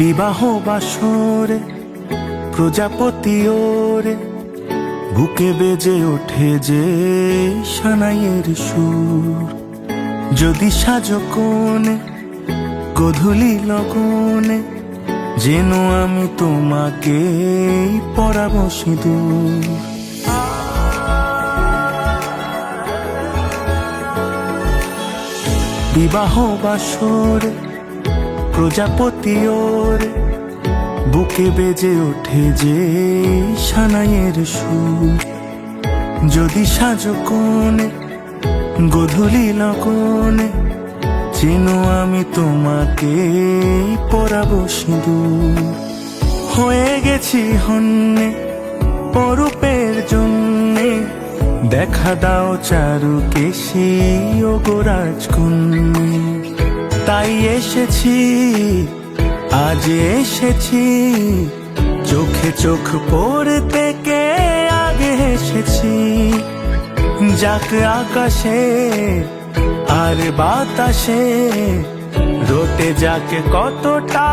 বিবাহ বাসরে প্রজাপতি ওরে বুকে বেজে ওঠে যে সানাইয়ের সুর। যদি সাজো কোণে গধূলি লগনে, যেন আমি তোমাকে পরাবো সিঁদুর। বিবাহ বাসরে প্রজাপতি ওরে বুকে বেজে ওঠে যে সানাইয়ের সুর। যদি সাজো কোণে গধূলি লগনে, যেন আমি তোমাকে পরাবো সিঁদুর। হয়ে গেছি হন্যে পরূপের জন্যে, দেখা দাও চারু কেশী ও গোরাজকন্যে। তাই এসেছি, আজ এসেছি, চোখে চোখ পড়তে কে আগে এসেছি। যাক আকাশে আর বাতাসে রটে যাকে কতটা